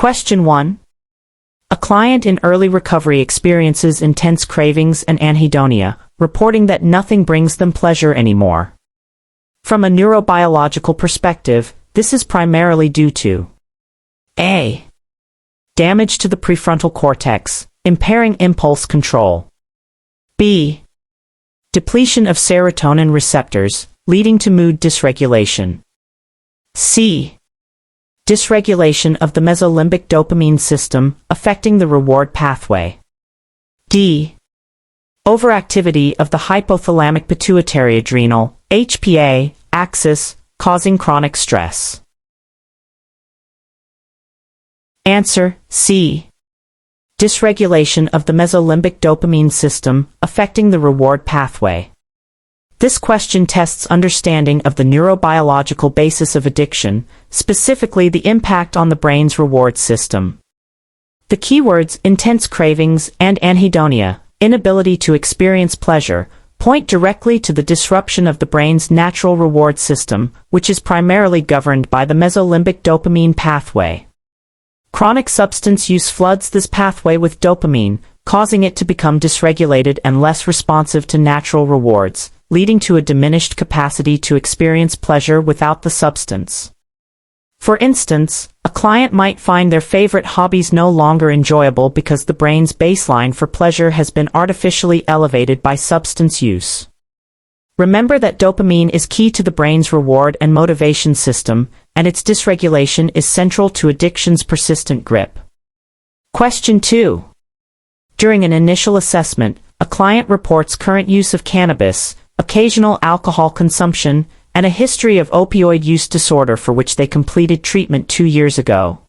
Question 1. A client in early recovery experiences intense cravings and anhedonia, reporting that nothing brings them pleasure anymore. From a neurobiological perspective, this is primarily due to A. Damage to the prefrontal cortex, impairing impulse control. B. Depletion of serotonin receptors, leading to mood dysregulation. C. Dysregulation of the mesolimbic dopamine system, affecting the reward pathway. D. Overactivity of the hypothalamic pituitary adrenal, HPA, axis, causing chronic stress. Answer: C. Dysregulation of the mesolimbic dopamine system, affecting the reward pathway. This question tests understanding of the neurobiological basis of addiction, specifically the impact on the brain's reward system. The keywords intense cravings and anhedonia, inability to experience pleasure, point directly to the disruption of the brain's natural reward system, which is primarily governed by the mesolimbic dopamine pathway. Chronic substance use floods this pathway with dopamine, causing it to become dysregulated and less responsive to natural rewards, leading to a diminished capacity to experience pleasure without the substance. For instance, a client might find their favorite hobbies no longer enjoyable because the brain's baseline for pleasure has been artificially elevated by substance use. Remember that dopamine is key to the brain's reward and motivation system, and its dysregulation is central to addiction's persistent grip. Question 2. During an initial assessment, a client reports current use of cannabis, occasional alcohol consumption, and a history of opioid use disorder for which they completed treatment 2 years ago.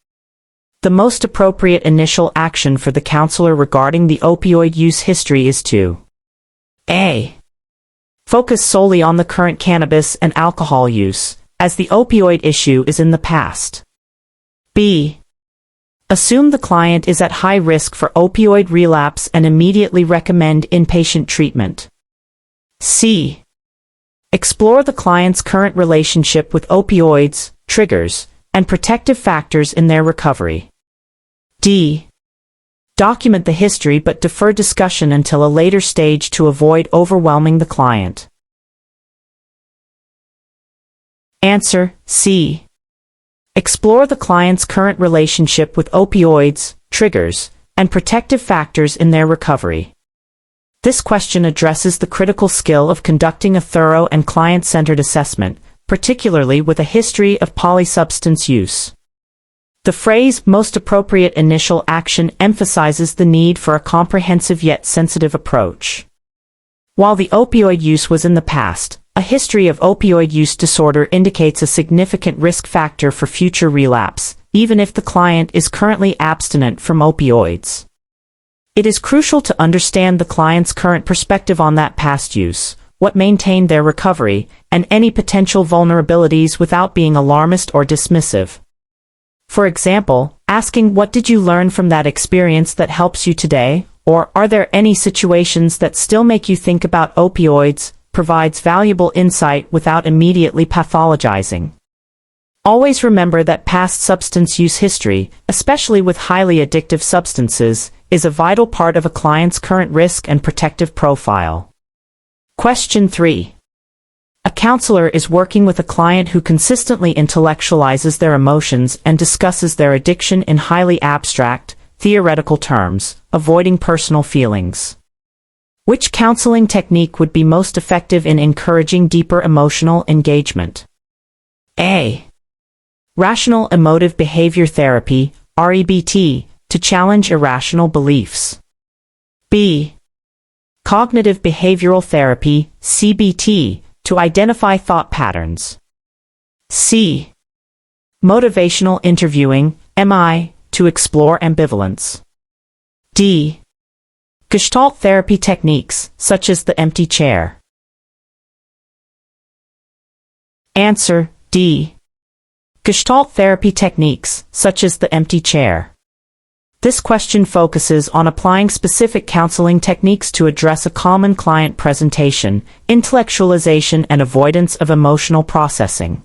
The most appropriate initial action for the counselor regarding the opioid use history is to A. Focus solely on the current cannabis and alcohol use, as the opioid issue is in the past. B. Assume the client is at high risk for opioid relapse and immediately recommend inpatient treatment. C. Explore the client's current relationship with opioids, triggers, and protective factors in their recovery. D. Document the history but defer discussion until a later stage to avoid overwhelming the client. Answer: C. Explore the client's current relationship with opioids, triggers, and protective factors in their recovery. This question addresses the critical skill of conducting a thorough and client-centered assessment, particularly with a history of polysubstance use. The phrase "most appropriate initial action" emphasizes the need for a comprehensive yet sensitive approach. While the opioid use was in the past, a history of opioid use disorder indicates a significant risk factor for future relapse, even if the client is currently abstinent from opioids. It is crucial to understand the client's current perspective on that past use, what maintained their recovery, and any potential vulnerabilities without being alarmist or dismissive. For example, asking "What did you learn from that experience that helps you today?" or "Are there any situations that still make you think about opioids?" provides valuable insight without immediately pathologizing. Always remember that past substance use history, especially with highly addictive substances, is a vital part of a client's current risk and protective profile. Question 3. A counselor is working with a client who consistently intellectualizes their emotions and discusses their addiction in highly abstract, theoretical terms, avoiding personal feelings. Which counseling technique would be most effective in encouraging deeper emotional engagement? A. Rational Emotive Behavior Therapy, REBT, to challenge irrational beliefs. B. Cognitive Behavioral Therapy, CBT, to identify thought patterns. C. Motivational Interviewing, MI, to explore ambivalence. D. Gestalt therapy techniques, such as the empty chair. Answer: D. Gestalt therapy techniques, such as the empty chair. This question focuses on applying specific counseling techniques to address a common client presentation, intellectualization, and avoidance of emotional processing.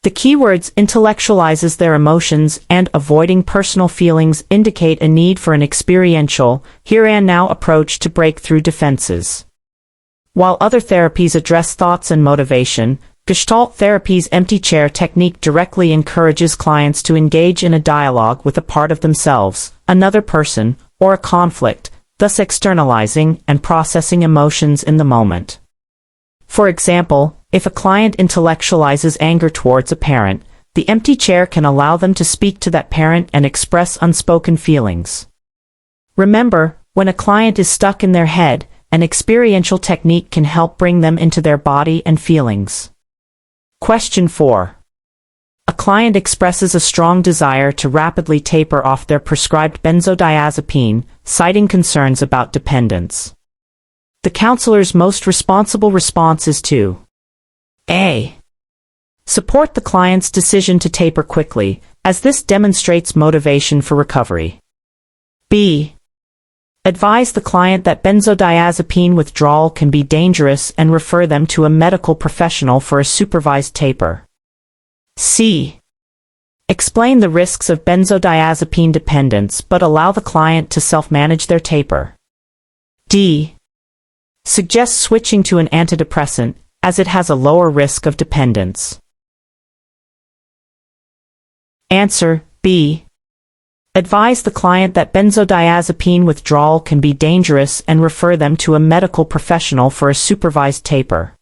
The keywords intellectualizes their emotions and avoiding personal feelings indicate a need for an experiential, here and now approach to break through defenses. While other therapies address thoughts and motivation, Gestalt therapy's empty chair technique directly encourages clients to engage in a dialogue with a part of themselves, another person, or a conflict, thus externalizing and processing emotions in the moment. For example, if a client intellectualizes anger towards a parent, the empty chair can allow them to speak to that parent and express unspoken feelings. Remember, when a client is stuck in their head, an experiential technique can help bring them into their body and feelings. Question 4. A client expresses a strong desire to rapidly taper off their prescribed benzodiazepine, citing concerns about dependence. The counselor's most responsible response is to A. Support the client's decision to taper quickly, as this demonstrates motivation for recovery. B. Advise the client that benzodiazepine withdrawal can be dangerous and refer them to a medical professional for a supervised taper. C. Explain the risks of benzodiazepine dependence but allow the client to self-manage their taper. D. Suggest switching to an antidepressant, as it has a lower risk of dependence. Answer B. Advise the client that benzodiazepine withdrawal can be dangerous and refer them to a medical professional for a supervised taper.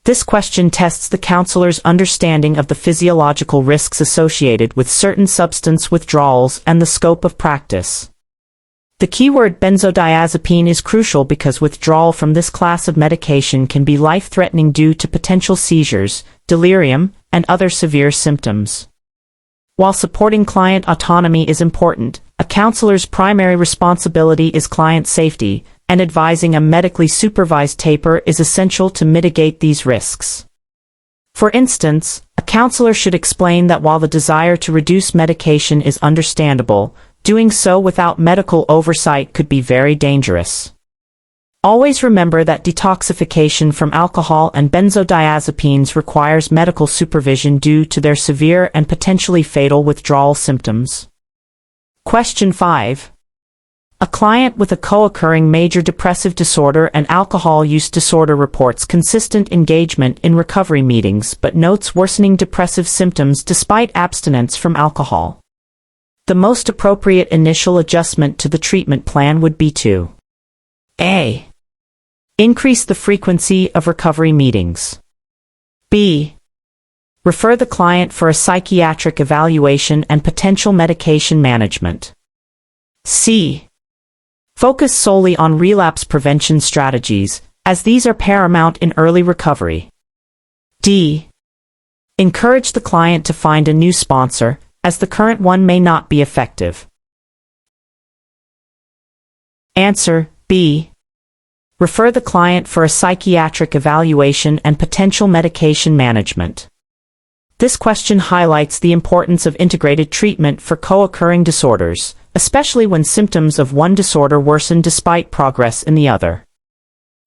This question tests the counselor's understanding of the physiological risks associated with certain substance withdrawals and the scope of practice. The keyword benzodiazepine is crucial because withdrawal from this class of medication can be life-threatening due to potential seizures, delirium, and other severe symptoms. While supporting client autonomy is important, a counselor's primary responsibility is client safety, and advising a medically supervised taper is essential to mitigate these risks. For instance, a counselor should explain that while the desire to reduce medication is understandable, doing so without medical oversight could be very dangerous. Always remember that detoxification from alcohol and benzodiazepines requires medical supervision due to their severe and potentially fatal withdrawal symptoms. Question 5. A client with a co-occurring major depressive disorder and alcohol use disorder reports consistent engagement in recovery meetings but notes worsening depressive symptoms despite abstinence from alcohol. The most appropriate initial adjustment to the treatment plan would be to A. Increase the frequency of recovery meetings. B. Refer the client for a psychiatric evaluation and potential medication management. C. Focus solely on relapse prevention strategies, as these are paramount in early recovery. D. Encourage the client to find a new sponsor, as the current one may not be effective. Answer B. Refer the client for a psychiatric evaluation and potential medication management. This question highlights the importance of integrated treatment for co-occurring disorders, especially when symptoms of one disorder worsen despite progress in the other.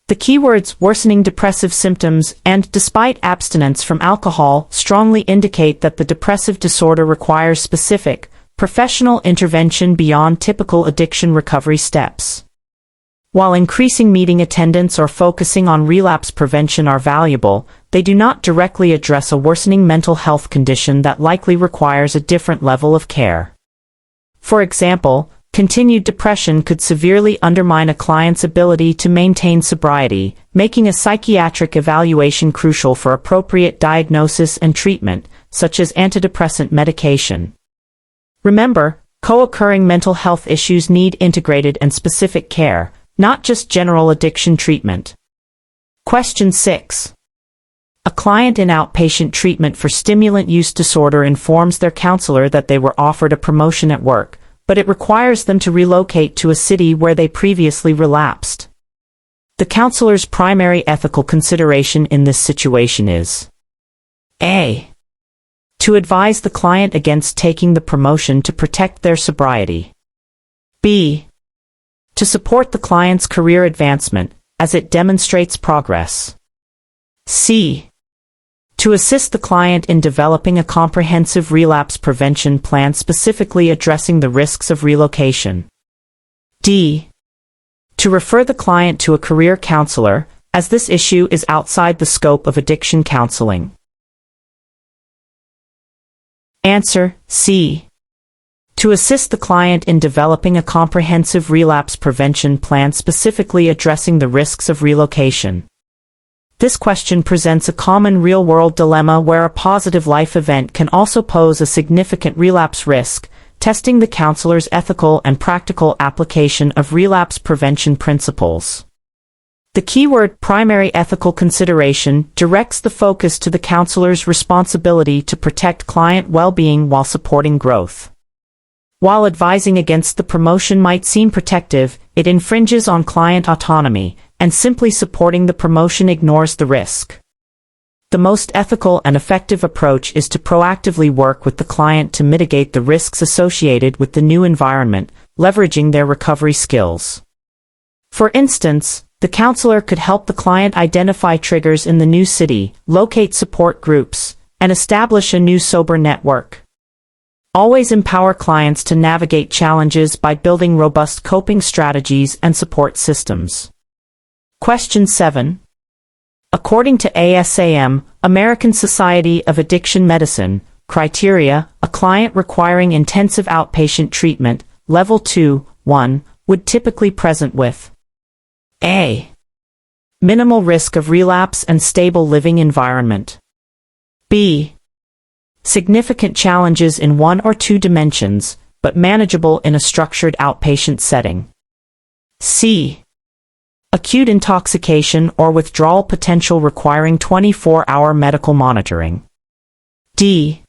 The keywords worsening depressive symptoms and despite abstinence from alcohol strongly indicate that the depressive disorder requires specific, professional intervention beyond typical addiction recovery steps. While increasing meeting attendance or focusing on relapse prevention are valuable, they do not directly address a worsening mental health condition that likely requires a different level of care. For example, continued depression could severely undermine a client's ability to maintain sobriety, making a psychiatric evaluation crucial for appropriate diagnosis and treatment, such as antidepressant medication. Remember, co-occurring mental health issues need integrated and specific care, not just general addiction treatment. Question 6. A client in outpatient treatment for stimulant use disorder informs their counselor that they were offered a promotion at work, but it requires them to relocate to a city where they previously relapsed. The counselor's primary ethical consideration in this situation is A. To advise the client against taking the promotion to protect their sobriety. B. To support the client's career advancement, as it demonstrates progress. C. To assist the client in developing a comprehensive relapse prevention plan specifically addressing the risks of relocation. D. To refer the client to a career counselor, as this issue is outside the scope of addiction counseling. Answer: C. To assist the client in developing a comprehensive relapse prevention plan specifically addressing the risks of relocation. This question presents a common real-world dilemma where a positive life event can also pose a significant relapse risk, testing the counselor's ethical and practical application of relapse prevention principles. The keyword primary ethical consideration directs the focus to the counselor's responsibility to protect client well-being while supporting growth. While advising against the promotion might seem protective, it infringes on client autonomy, and simply supporting the promotion ignores the risk. The most ethical and effective approach is to proactively work with the client to mitigate the risks associated with the new environment, leveraging their recovery skills. For instance, the counselor could help the client identify triggers in the new city, locate support groups, and establish a new sober network. Always empower clients to navigate challenges by building robust coping strategies and support systems. Question 7. According to ASAM, American Society of Addiction Medicine, criteria, a client requiring intensive outpatient treatment, level 2-1, would typically present with A. Minimal risk of relapse and stable living environment. B. Significant challenges in one or two dimensions, but manageable in a structured outpatient setting. C. Acute intoxication or withdrawal potential requiring 24-hour medical monitoring. D.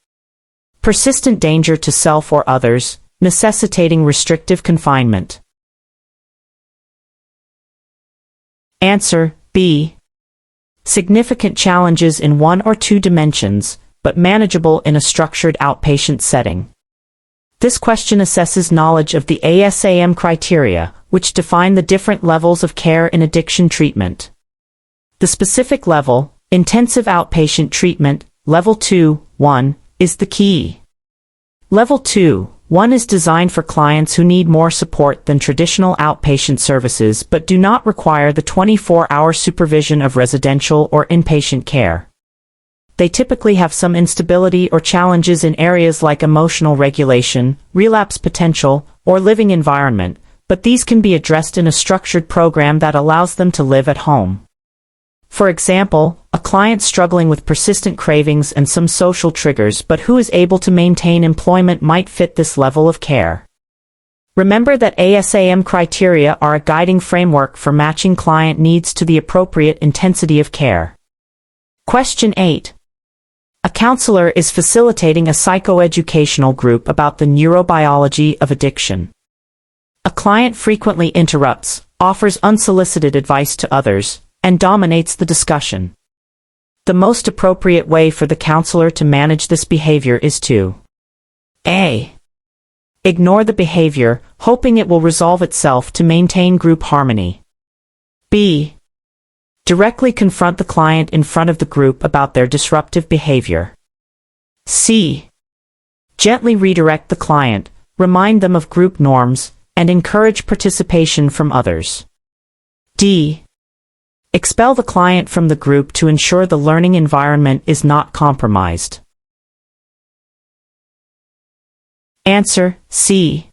Persistent danger to self or others, necessitating restrictive confinement. Answer: B. Significant challenges in one or two dimensions, but manageable in a structured outpatient setting. This question assesses knowledge of the ASAM criteria, which define the different levels of care in addiction treatment. The specific level, intensive outpatient treatment, level 2-1, is the key. Level 2-1 is designed for clients who need more support than traditional outpatient services but do not require the 24-hour supervision of residential or inpatient care. They typically have some instability or challenges in areas like emotional regulation, relapse potential, or living environment, but these can be addressed in a structured program that allows them to live at home. For example, a client struggling with persistent cravings and some social triggers but who is able to maintain employment might fit this level of care. Remember that ASAM criteria are a guiding framework for matching client needs to the appropriate intensity of care. Question 8. A counselor is facilitating a psychoeducational group about the neurobiology of addiction. A client frequently interrupts, offers unsolicited advice to others, and dominates the discussion. The most appropriate way for the counselor to manage this behavior is to A. Ignore the behavior, hoping it will resolve itself to maintain group harmony. B. Directly confront the client in front of the group about their disruptive behavior. C. Gently redirect the client, remind them of group norms, and encourage participation from others. D. Expel the client from the group to ensure the learning environment is not compromised. Answer: C.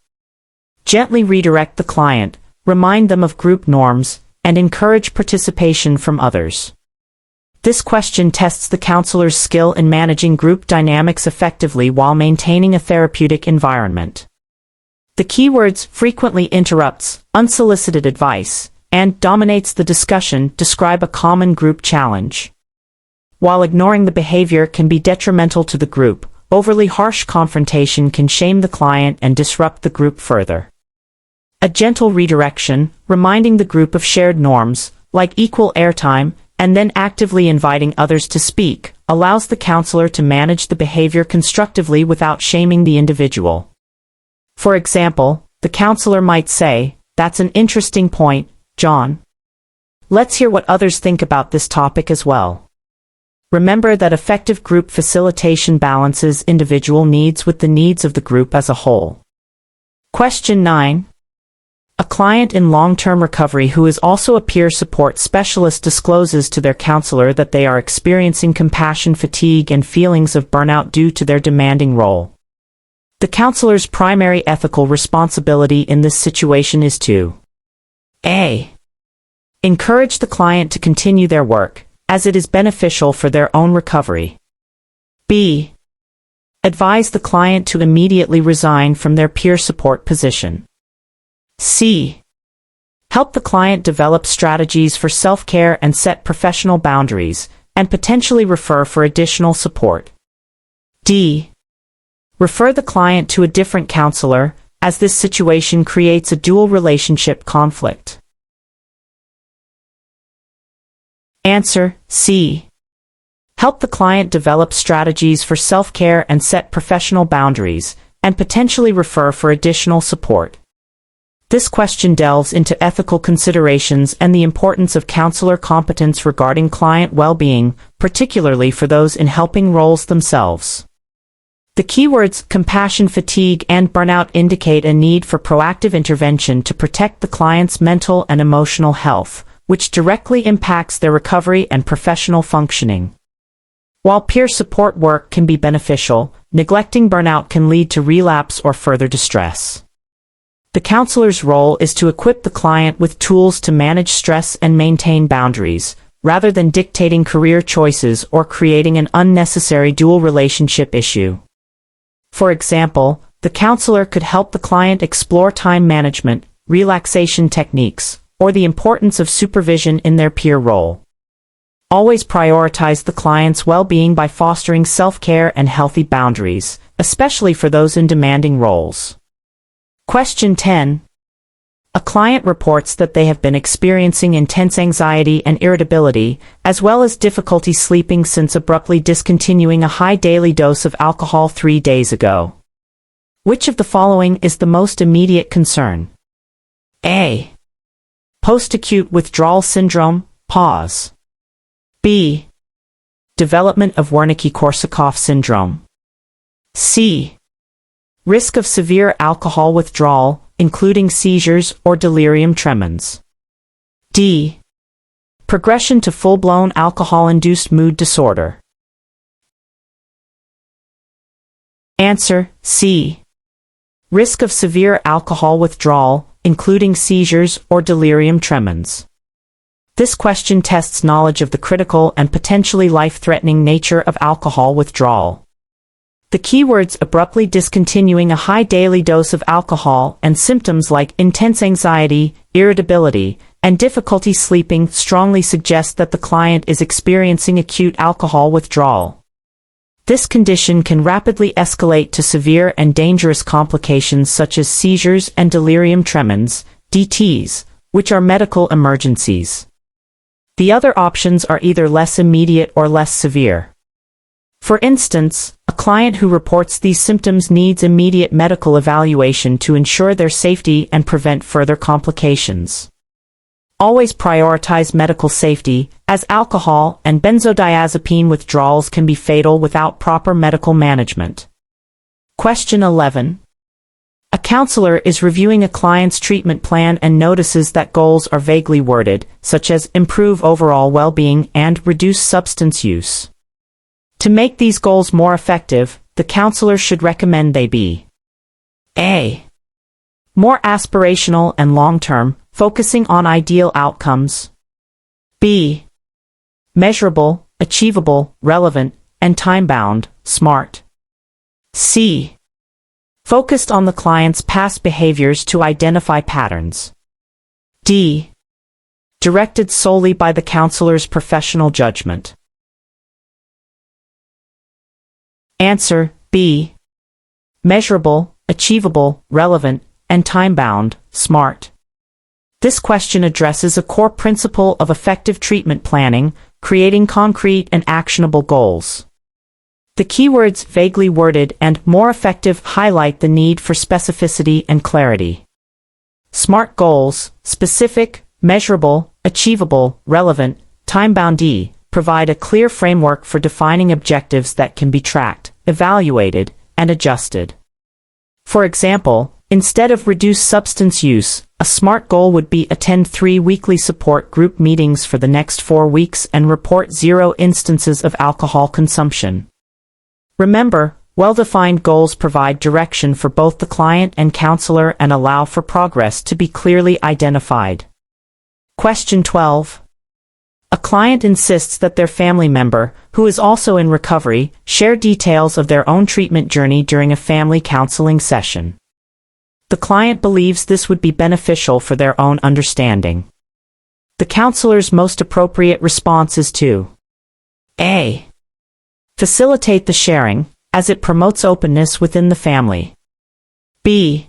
Gently redirect the client, remind them of group norms, and encourage participation from others. This question tests the counselor's skill in managing group dynamics effectively while maintaining a therapeutic environment. The keywords frequently interrupts, unsolicited advice, and dominates the discussion describe a common group challenge. While ignoring the behavior can be detrimental to the group, overly harsh confrontation can shame the client and disrupt the group further. A gentle redirection, reminding the group of shared norms, like equal airtime, and then actively inviting others to speak, allows the counselor to manage the behavior constructively without shaming the individual. For example, the counselor might say, "That's an interesting point, John. Let's hear what others think about this topic as well." Remember that effective group facilitation balances individual needs with the needs of the group as a whole. Question 9. A client in long-term recovery who is also a peer support specialist discloses to their counselor that they are experiencing compassion fatigue and feelings of burnout due to their demanding role. The counselor's primary ethical responsibility in this situation is to A. Encourage the client to continue their work, as it is beneficial for their own recovery. B. Advise the client to immediately resign from their peer support position. C. Help the client develop strategies for self-care and set professional boundaries, and potentially refer for additional support. D. Refer the client to a different counselor, as this situation creates a dual relationship conflict. Answer: C. Help the client develop strategies for self-care and set professional boundaries, and potentially refer for additional support. This question delves into ethical considerations and the importance of counselor competence regarding client well-being, particularly for those in helping roles themselves. The keywords compassion fatigue and burnout indicate a need for proactive intervention to protect the client's mental and emotional health, which directly impacts their recovery and professional functioning. While peer support work can be beneficial, neglecting burnout can lead to relapse or further distress. The counselor's role is to equip the client with tools to manage stress and maintain boundaries, rather than dictating career choices or creating an unnecessary dual relationship issue. For example, the counselor could help the client explore time management, relaxation techniques, or the importance of supervision in their peer role. Always prioritize the client's well-being by fostering self-care and healthy boundaries, especially for those in demanding roles. Question 10. A client reports that they have been experiencing intense anxiety and irritability, as well as difficulty sleeping since abruptly discontinuing a high daily dose of alcohol 3 days ago. Which of the following is the most immediate concern? A. Post-acute withdrawal syndrome, pause. B. Development of Wernicke-Korsakoff syndrome. C. Risk of severe alcohol withdrawal, including seizures or delirium tremens. D. Progression to full-blown alcohol-induced mood disorder. Answer: C. Risk of severe alcohol withdrawal, including seizures or delirium tremens. This question tests knowledge of the critical and potentially life-threatening nature of alcohol withdrawal. The keywords abruptly discontinuing a high daily dose of alcohol and symptoms like intense anxiety, irritability, and difficulty sleeping strongly suggest that the client is experiencing acute alcohol withdrawal. This condition can rapidly escalate to severe and dangerous complications such as seizures and delirium tremens, DTs, which are medical emergencies. The other options are either less immediate or less severe. For instance, a client who reports these symptoms needs immediate medical evaluation to ensure their safety and prevent further complications. Always prioritize medical safety, as alcohol and benzodiazepine withdrawals can be fatal without proper medical management. Question 11. A counselor is reviewing a client's treatment plan and notices that goals are vaguely worded, such as improve overall well-being and reduce substance use. To make these goals more effective, the counselor should recommend they be A. More aspirational and long-term, focusing on ideal outcomes. B. Measurable, achievable, relevant, and time-bound, SMART. C. Focused on the client's past behaviors to identify patterns. D. Directed solely by the counselor's professional judgment. Answer: B. Measurable, achievable, relevant, and time-bound, SMART. This question addresses a core principle of effective treatment planning, creating concrete and actionable goals. The keywords vaguely worded and more effective highlight the need for specificity and clarity. SMART goals, specific, measurable, achievable, relevant, time-bound. D. provide a clear framework for defining objectives that can be tracked, evaluated, and adjusted. For example, instead of reduce substance use, a SMART goal would be attend 3 weekly support group meetings for the next 4 weeks and report 0 instances of alcohol consumption. Remember, well-defined goals provide direction for both the client and counselor and allow for progress to be clearly identified. Question 12. A client insists that their family member, who is also in recovery, share details of their own treatment journey during a family counseling session. The client believes this would be beneficial for their own understanding. The counselor's most appropriate response is to A. Facilitate the sharing, as it promotes openness within the family. B.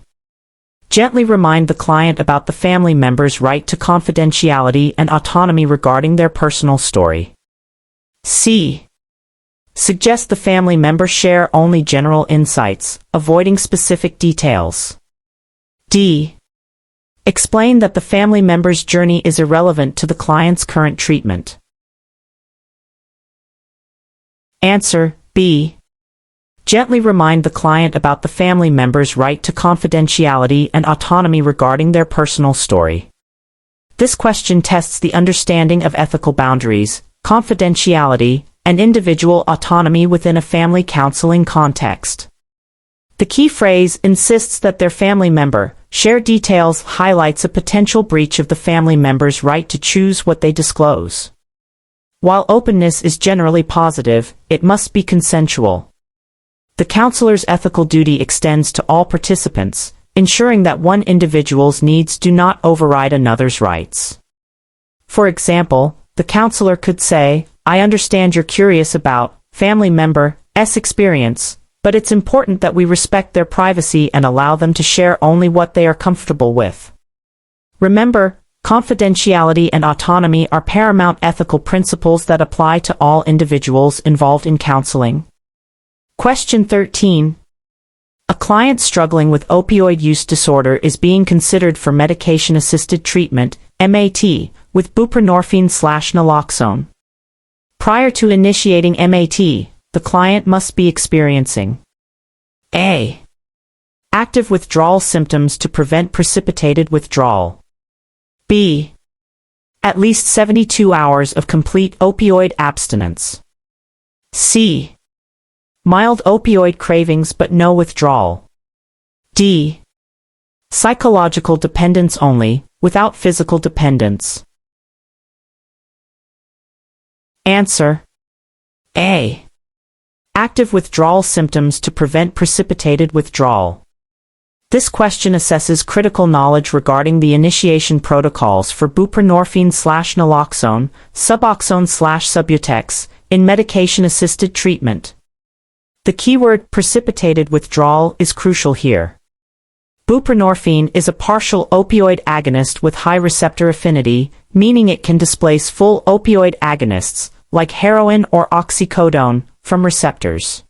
Gently remind the client about the family member's right to confidentiality and autonomy regarding their personal story. C. Suggest the family member share only general insights, avoiding specific details. D. Explain that the family member's journey is irrelevant to the client's current treatment. Answer B. Gently remind the client about the family member's right to confidentiality and autonomy regarding their personal story. This question tests the understanding of ethical boundaries, confidentiality, and individual autonomy within a family counseling context. The key phrase insists that their family member share details highlights a potential breach of the family member's right to choose what they disclose. While openness is generally positive, it must be consensual. The counselor's ethical duty extends to all participants, ensuring that one individual's needs do not override another's rights. For example, the counselor could say, "I understand you're curious about family member's experience, but it's important that we respect their privacy and allow them to share only what they are comfortable with." Remember, confidentiality and autonomy are paramount ethical principles that apply to all individuals involved in counseling. Question 13. A client struggling with opioid use disorder is being considered for medication-assisted treatment, MAT, with buprenorphine/naloxone. Prior to initiating MAT, the client must be experiencing A. Active withdrawal symptoms to prevent precipitated withdrawal. B. At least 72 hours of complete opioid abstinence. C. Mild opioid cravings but no withdrawal. D. Psychological dependence only, without physical dependence. Answer A. Active withdrawal symptoms to prevent precipitated withdrawal. This question assesses critical knowledge regarding the initiation protocols for buprenorphine/naloxone, Suboxone/Subutex, in medication-assisted treatment. The keyword precipitated withdrawal is crucial here. Buprenorphine is a partial opioid agonist with high receptor affinity, meaning it can displace full opioid agonists, like heroin or oxycodone, from receptors.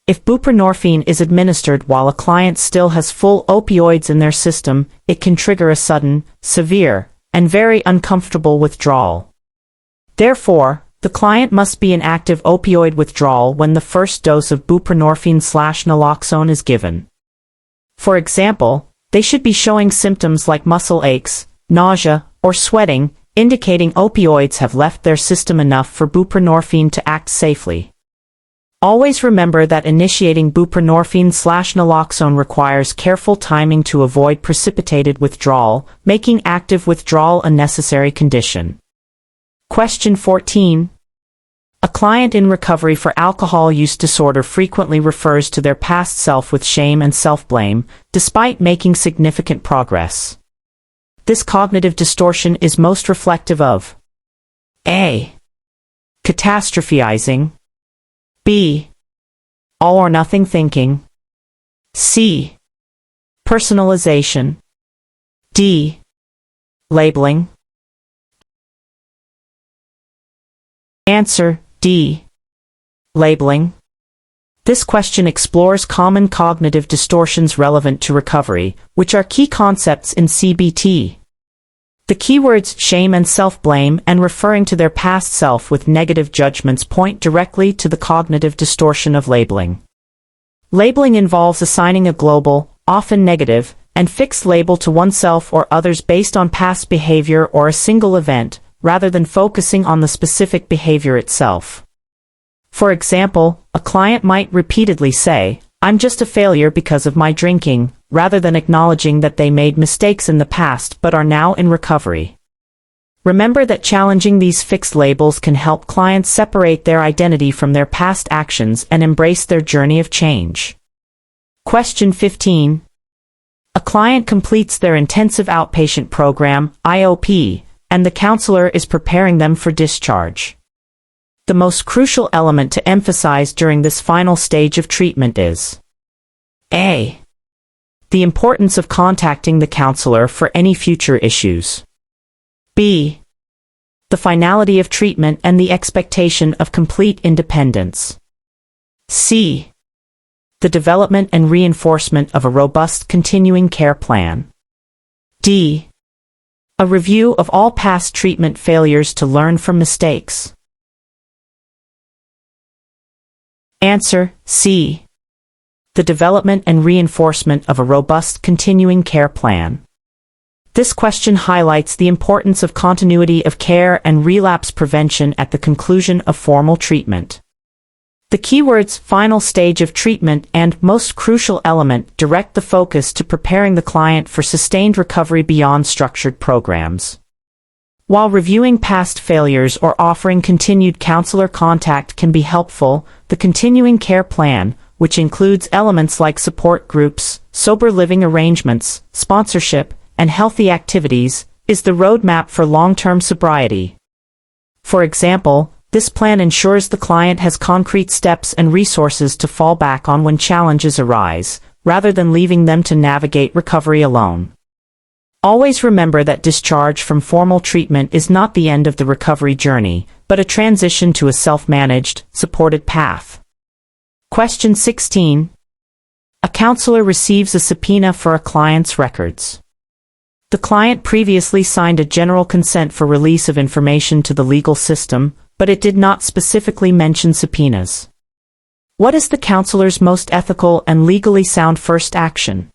If buprenorphine is administered while a client still has full opioids in their system, it can trigger a sudden, severe, and very uncomfortable withdrawal. Therefore, the client must be in active opioid withdrawal when the first dose of buprenorphine/naloxone is given. For example, they should be showing symptoms like muscle aches, nausea, or sweating, indicating opioids have left their system enough for buprenorphine to act safely. Always remember that initiating buprenorphine/naloxone requires careful timing to avoid precipitated withdrawal, making active withdrawal a necessary condition. Question 14. A client in recovery for alcohol use disorder frequently refers to their past self with shame and self-blame, despite making significant progress. This cognitive distortion is most reflective of A. Catastrophizing. B. All or nothing thinking. C. Personalization. D. Labeling. Answer D. Labeling. This question explores common cognitive distortions relevant to recovery, which are key concepts in CBT. The keywords shame and self-blame and referring to their past self with negative judgments point directly to the cognitive distortion of labeling. Labeling involves assigning a global, often negative, and fixed label to oneself or others based on past behavior or a single event, rather than focusing on the specific behavior itself. For example, a client might repeatedly say, "I'm just a failure because of my drinking," rather than acknowledging that they made mistakes in the past but are now in recovery. Remember that challenging these fixed labels can help clients separate their identity from their past actions and embrace their journey of change. Question 15. A client completes their intensive outpatient program, IOP, and the counselor is preparing them for discharge. The most crucial element to emphasize during this final stage of treatment is A. The importance of contacting the counselor for any future issues. B. The finality of treatment and the expectation of complete independence. C. The development and reinforcement of a robust continuing care plan. D. A review of all past treatment failures to learn from mistakes. Answer: C. The development and reinforcement of a robust continuing care plan. This question highlights the importance of continuity of care and relapse prevention at the conclusion of formal treatment. The keywords final stage of treatment and most crucial element direct the focus to preparing the client for sustained recovery beyond structured programs. While reviewing past failures or offering continued counselor contact can be helpful, the continuing care plan, which includes elements like support groups, sober living arrangements, sponsorship, and healthy activities, is the roadmap for long-term sobriety. For example, this plan ensures the client has concrete steps and resources to fall back on when challenges arise, rather than leaving them to navigate recovery alone. Always remember that discharge from formal treatment is not the end of the recovery journey, but a transition to a self-managed, supported path. Question 16. A counselor receives a subpoena for a client's records. The client previously signed a general consent for release of information to the legal system, but it did not specifically mention subpoenas. What is the counselor's most ethical and legally sound first action?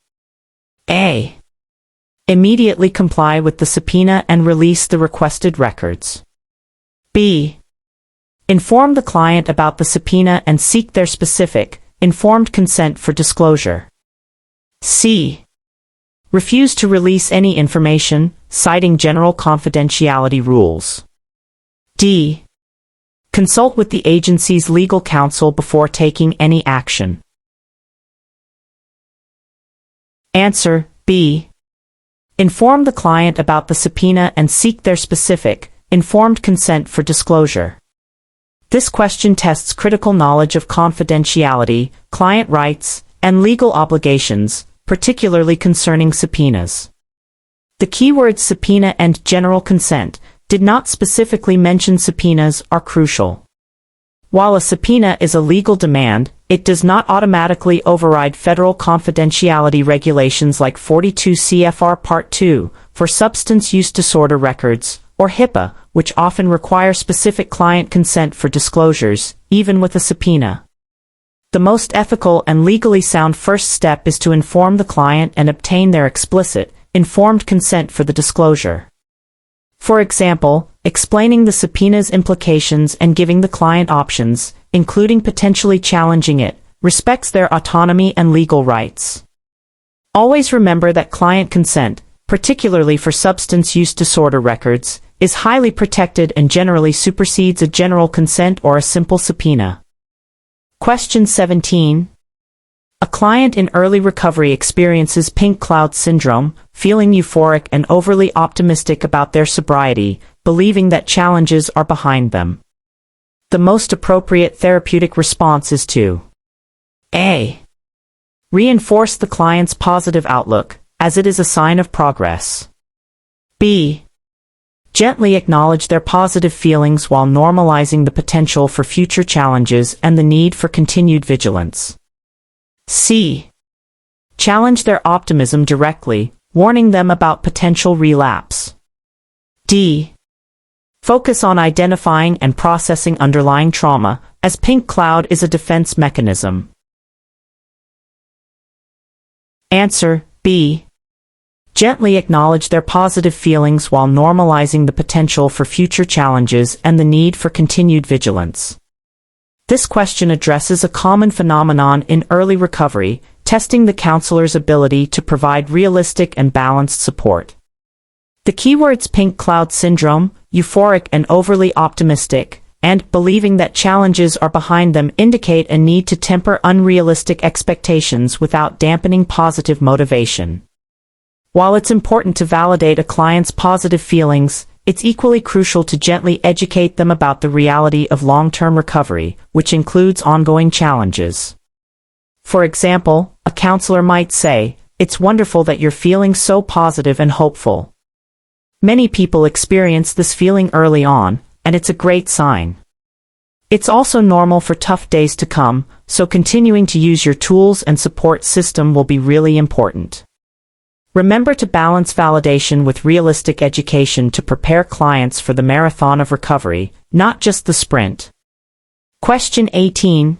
A. Immediately comply with the subpoena and release the requested records. B. Inform the client about the subpoena and seek their specific, informed consent for disclosure. C. Refuse to release any information, citing general confidentiality rules. D. Consult with the agency's legal counsel before taking any action. Answer: B. Inform the client about the subpoena and seek their specific, informed consent for disclosure. This question tests critical knowledge of confidentiality, client rights, and legal obligations, particularly concerning subpoenas. The keywords subpoena and general consent did not specifically mention subpoenas are crucial. While a subpoena is a legal demand, it does not automatically override federal confidentiality regulations like 42 CFR Part 2 for substance use disorder records, or HIPAA, which often require specific client consent for disclosures, even with a subpoena. The most ethical and legally sound first step is to inform the client and obtain their explicit, informed consent for the disclosure. For example, explaining the subpoena's implications and giving the client options, including potentially challenging it, respects their autonomy and legal rights. Always remember that client consent, particularly for substance use disorder records, is highly protected and generally supersedes a general consent or a simple subpoena. Question 17. A client in early recovery experiences pink cloud syndrome, feeling euphoric and overly optimistic about their sobriety, believing that challenges are behind them. The most appropriate therapeutic response is to A. Reinforce the client's positive outlook, as it is a sign of progress. B. Gently acknowledge their positive feelings while normalizing the potential for future challenges and the need for continued vigilance. C. Challenge their optimism directly, warning them about potential relapse. D. Focus on identifying and processing underlying trauma, as pink cloud is a defense mechanism. Answer B. Gently acknowledge their positive feelings while normalizing the potential for future challenges and the need for continued vigilance. This question addresses a common phenomenon in early recovery, testing the counselor's ability to provide realistic and balanced support. The keywords pink cloud syndrome, euphoric and overly optimistic, and believing that challenges are behind them indicate a need to temper unrealistic expectations without dampening positive motivation. While it's important to validate a client's positive feelings, it's equally crucial to gently educate them about the reality of long-term recovery, which includes ongoing challenges. For example, a counselor might say, "It's wonderful that you're feeling so positive and hopeful. Many people experience this feeling early on, and it's a great sign. It's also normal for tough days to come, so continuing to use your tools and support system will be really important." Remember to balance validation with realistic education to prepare clients for the marathon of recovery, not just the sprint. Question 18.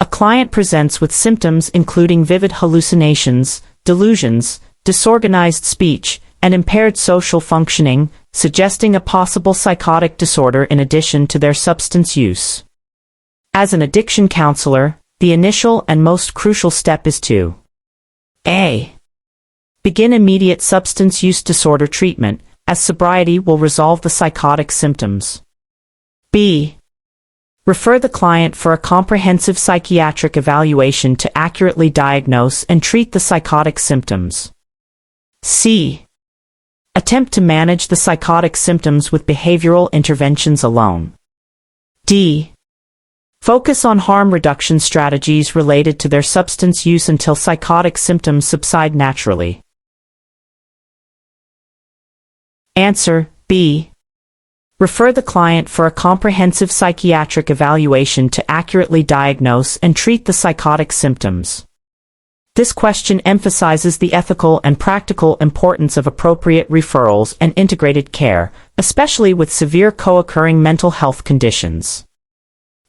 A client presents with symptoms including vivid hallucinations, delusions, disorganized speech, and impaired social functioning, suggesting a possible psychotic disorder in addition to their substance use. As an addiction counselor, the initial and most crucial step is to A. Begin immediate substance use disorder treatment, as sobriety will resolve the psychotic symptoms. B. Refer the client for a comprehensive psychiatric evaluation to accurately diagnose and treat the psychotic symptoms. C. Attempt to manage the psychotic symptoms with behavioral interventions alone. D. Focus on harm reduction strategies related to their substance use until psychotic symptoms subside naturally. Answer B. Refer the client for a comprehensive psychiatric evaluation to accurately diagnose and treat the psychotic symptoms. This question emphasizes the ethical and practical importance of appropriate referrals and integrated care, especially with severe co-occurring mental health conditions.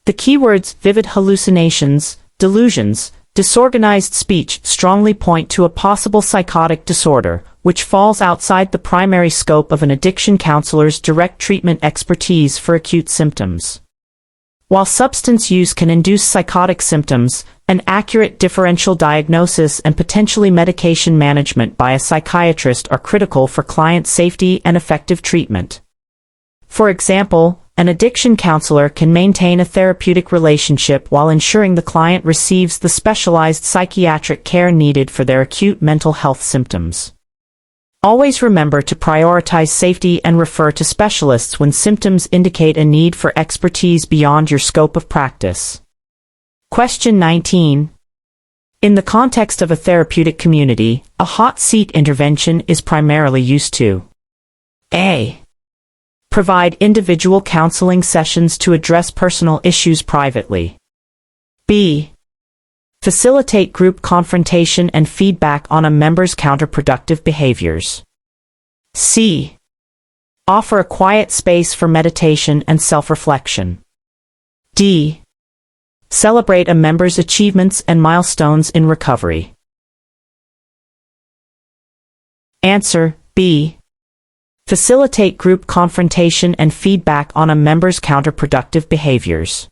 The keywords vivid hallucinations, delusions, disorganized speech strongly point to a possible psychotic disorder, which falls outside the primary scope of an addiction counselor's direct treatment expertise for acute symptoms. While substance use can induce psychotic symptoms, an accurate differential diagnosis and potentially medication management by a psychiatrist are critical for client safety and effective treatment. For example, an addiction counselor can maintain a therapeutic relationship while ensuring the client receives the specialized psychiatric care needed for their acute mental health symptoms. Always remember to prioritize safety and refer to specialists when symptoms indicate a need for expertise beyond your scope of practice. Question 19. In the context of a therapeutic community, a hot seat intervention is primarily used to A. Provide individual counseling sessions to address personal issues privately. B. Facilitate group confrontation and feedback on a member's counterproductive behaviors. C. Offer a quiet space for meditation and self-reflection. D. Celebrate a member's achievements and milestones in recovery. Answer B. Facilitate group confrontation and feedback on a member's counterproductive behaviors.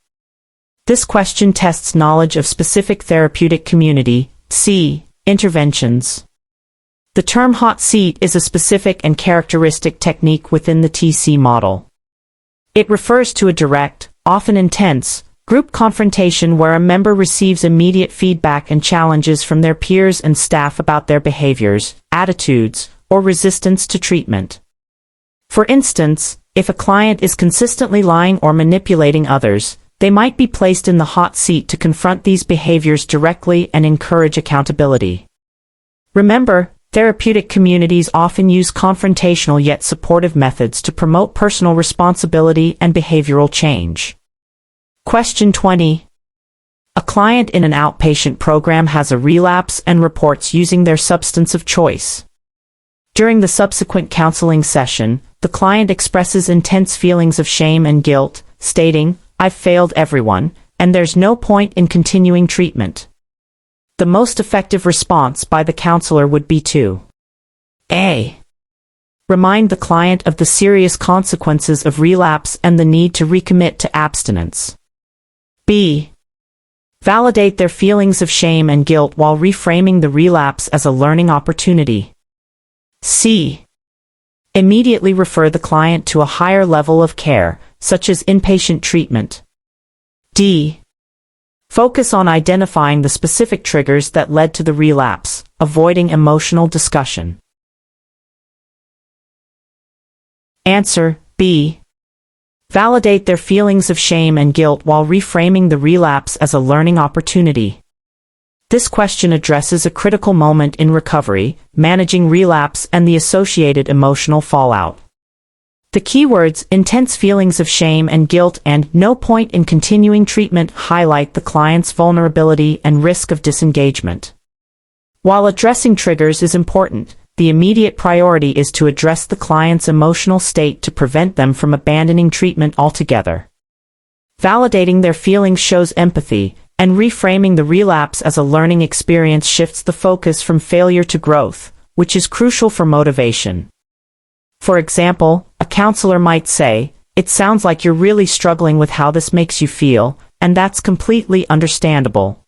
This question tests knowledge of specific therapeutic community, C, interventions. The term hot seat is a specific and characteristic technique within the TC model. It refers to a direct, often intense, group confrontation where a member receives immediate feedback and challenges from their peers and staff about their behaviors, attitudes, or resistance to treatment. For instance, if a client is consistently lying or manipulating others, they might be placed in the hot seat to confront these behaviors directly and encourage accountability. Remember, therapeutic communities often use confrontational yet supportive methods to promote personal responsibility and behavioral change. Question 20. A client in an outpatient program has a relapse and reports using their substance of choice. During the subsequent counseling session, the client expresses intense feelings of shame and guilt, stating, "I've failed everyone, and there's no point in continuing treatment." The most effective response by the counselor would be to A. Remind the client of the serious consequences of relapse and the need to recommit to abstinence. B. Validate their feelings of shame and guilt while reframing the relapse as a learning opportunity. C. Immediately refer the client to a higher level of care, such as inpatient treatment. D. Focus on identifying the specific triggers that led to the relapse, avoiding emotional discussion. Answer B. Validate their feelings of shame and guilt while reframing the relapse as a learning opportunity. This question addresses a critical moment in recovery, managing relapse and the associated emotional fallout. The keywords intense feelings of shame and guilt and no point in continuing treatment highlight the client's vulnerability and risk of disengagement. While addressing triggers is important, the immediate priority is to address the client's emotional state to prevent them from abandoning treatment altogether. Validating their feelings shows empathy, and reframing the relapse as a learning experience shifts the focus from failure to growth, which is crucial for motivation. For example, a counselor might say, "It sounds like you're really struggling with how this makes you feel, and that's completely understandable."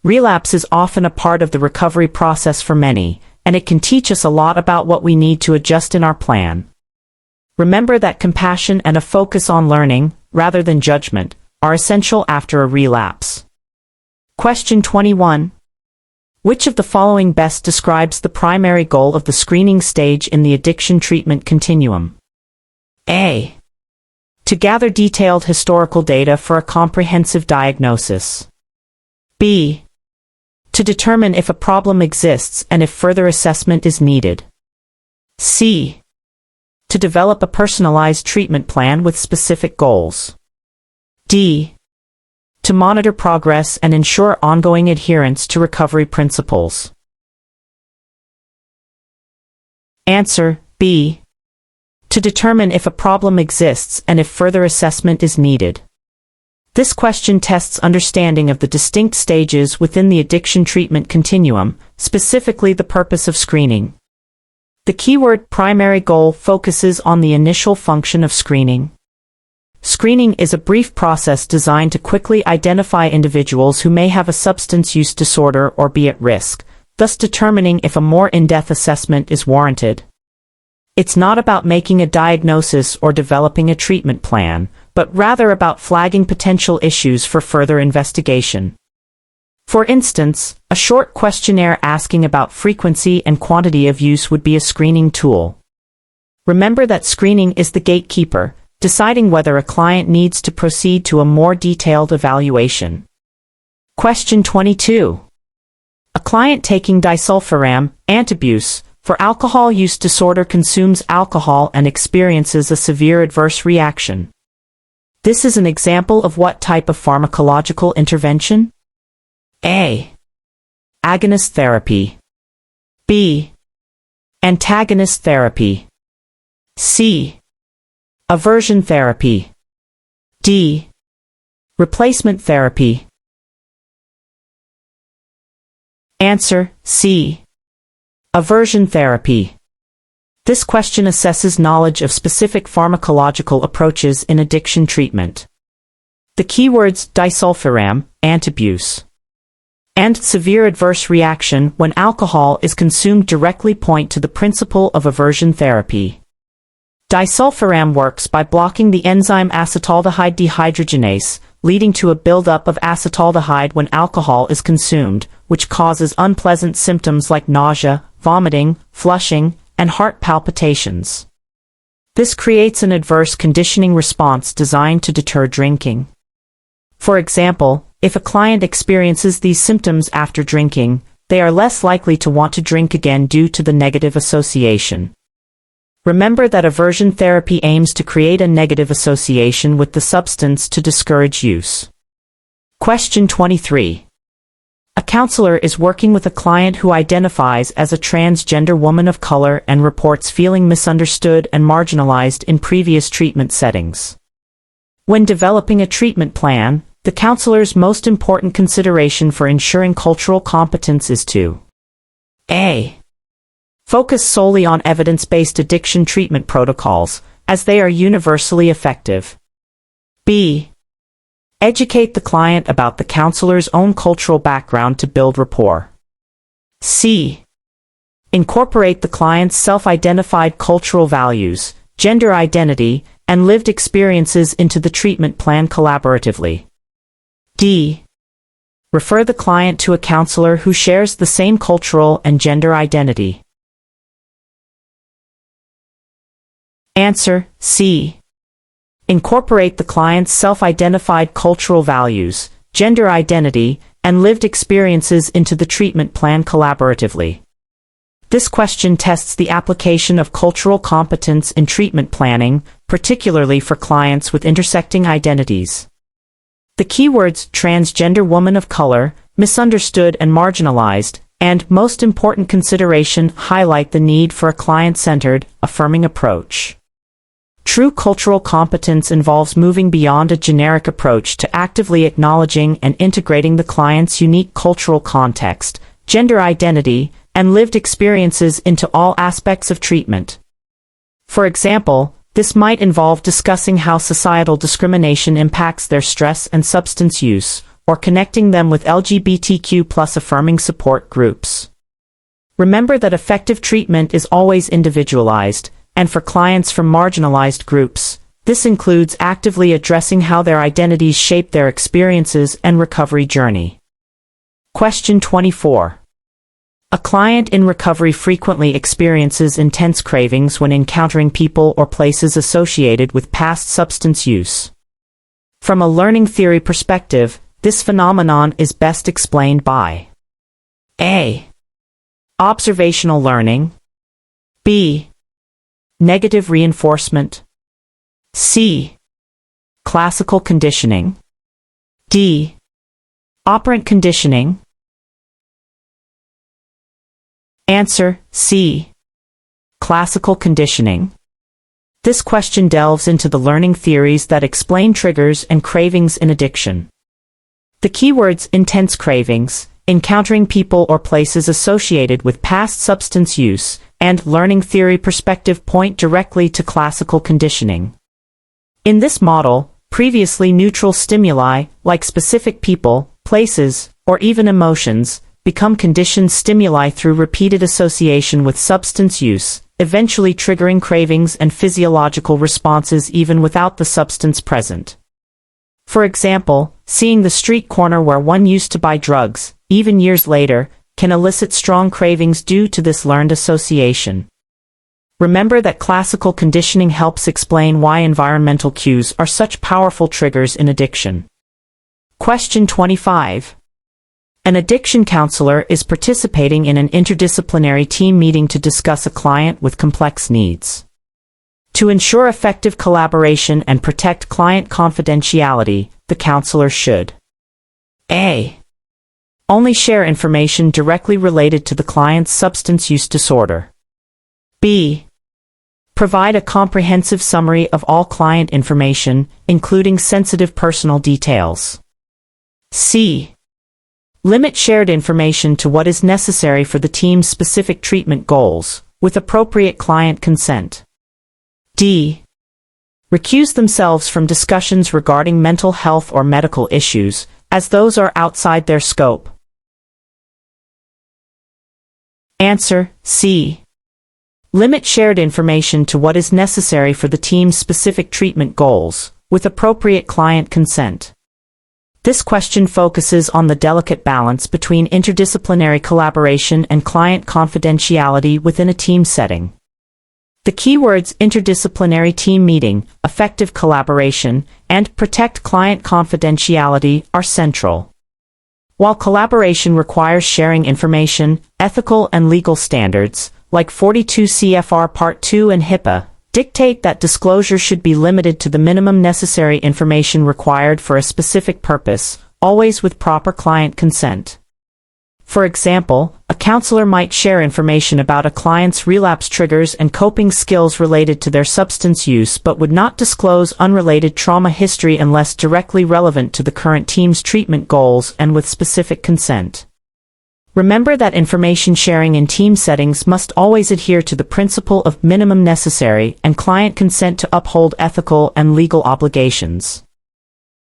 Relapse is often a part of the recovery process for many, and it can teach us a lot about what we need to adjust in our plan. Remember that compassion and a focus on learning, rather than judgment, are essential after a relapse. Question 21. Which of the following best describes the primary goal of the screening stage in the addiction treatment continuum? A. To gather detailed historical data for a comprehensive diagnosis. B. To determine if a problem exists and if further assessment is needed. C. To develop a personalized treatment plan with specific goals. D. To monitor progress and ensure ongoing adherence to recovery principles. Answer B. To determine if a problem exists and if further assessment is needed. This question tests understanding of the distinct stages within the addiction treatment continuum, specifically the purpose of screening. The keyword primary goal focuses on the initial function of screening. Screening is a brief process designed to quickly identify individuals who may have a substance use disorder or be at risk, thus determining if a more in-depth assessment is warranted. It's not about making a diagnosis or developing a treatment plan, but rather about flagging potential issues for further investigation. For instance, a short questionnaire asking about frequency and quantity of use would be a screening tool. Remember that screening is the gatekeeper, deciding whether a client needs to proceed to a more detailed evaluation. Question 22. A client taking disulfiram, antabuse, for alcohol use disorder consumes alcohol and experiences a severe adverse reaction. This is an example of what type of pharmacological intervention? A. Agonist therapy. B. Antagonist therapy. C. Aversion therapy. D. Replacement therapy. Answer C. Aversion therapy. This question assesses knowledge of specific pharmacological approaches in addiction treatment. The keywords disulfiram, antabuse, and severe adverse reaction when alcohol is consumed directly point to the principle of aversion therapy. Disulfiram works by blocking the enzyme acetaldehyde dehydrogenase, leading to a buildup of acetaldehyde when alcohol is consumed, which causes unpleasant symptoms like nausea, vomiting, flushing, and heart palpitations. This creates an adverse conditioning response designed to deter drinking. For example, if a client experiences these symptoms after drinking, they are less likely to want to drink again due to the negative association. Remember that aversion therapy aims to create a negative association with the substance to discourage use. Question 23. A counselor is working with a client who identifies as a transgender woman of color and reports feeling misunderstood and marginalized in previous treatment settings. When developing a treatment plan, the counselor's most important consideration for ensuring cultural competence is to A. Focus solely on evidence-based addiction treatment protocols, as they are universally effective. B. Educate the client about the counselor's own cultural background to build rapport. C. Incorporate the client's self-identified cultural values, gender identity, and lived experiences into the treatment plan collaboratively. D. Refer the client to a counselor who shares the same cultural and gender identity. Answer: C. Incorporate the client's self-identified cultural values, gender identity, and lived experiences into the treatment plan collaboratively. This question tests the application of cultural competence in treatment planning, particularly for clients with intersecting identities. The keywords transgender woman of color, misunderstood and marginalized, and most important consideration highlight the need for a client-centered, affirming approach. True cultural competence involves moving beyond a generic approach to actively acknowledging and integrating the client's unique cultural context, gender identity, and lived experiences into all aspects of treatment. For example, this might involve discussing how societal discrimination impacts their stress and substance use, or connecting them with LGBTQ+ affirming support groups. Remember that effective treatment is always individualized, and for clients from marginalized groups, this includes actively addressing how their identities shape their experiences and recovery journey. Question 24. A client in recovery frequently experiences intense cravings when encountering people or places associated with past substance use. From a learning theory perspective, this phenomenon is best explained by A. Observational learning. B. Negative reinforcement. C. Classical conditioning. D. Operant conditioning. Answer: C. Classical conditioning. This question delves into the learning theories that explain triggers and cravings in addiction. The keywords intense cravings, encountering people or places associated with past substance use, and learning theory perspective point directly to classical conditioning. In this model, previously neutral stimuli, like specific people, places, or even emotions, become conditioned stimuli through repeated association with substance use, eventually triggering cravings and physiological responses even without the substance present. For example, seeing the street corner where one used to buy drugs, even years later, can elicit strong cravings due to this learned association. Remember that classical conditioning helps explain why environmental cues are such powerful triggers in addiction. Question 25. An addiction counselor is participating in an interdisciplinary team meeting to discuss a client with complex needs. To ensure effective collaboration and protect client confidentiality, the counselor should A. Only share information directly related to the client's substance use disorder. B. Provide a comprehensive summary of all client information, including sensitive personal details. C. Limit shared information to what is necessary for the team's specific treatment goals, with appropriate client consent. D. Recuse themselves from discussions regarding mental health or medical issues, as those are outside their scope. Answer: C. Limit shared information to what is necessary for the team's specific treatment goals, with appropriate client consent. This question focuses on the delicate balance between interdisciplinary collaboration and client confidentiality within a team setting. The keywords interdisciplinary team meeting, effective collaboration, and protect client confidentiality are central. While collaboration requires sharing information, ethical and legal standards, like 42 CFR Part 2 and HIPAA, dictate that disclosure should be limited to the minimum necessary information required for a specific purpose, always with proper client consent. For example, a counselor might share information about a client's relapse triggers and coping skills related to their substance use but would not disclose unrelated trauma history unless directly relevant to the current team's treatment goals and with specific consent. Remember that information sharing in team settings must always adhere to the principle of minimum necessary and client consent to uphold ethical and legal obligations.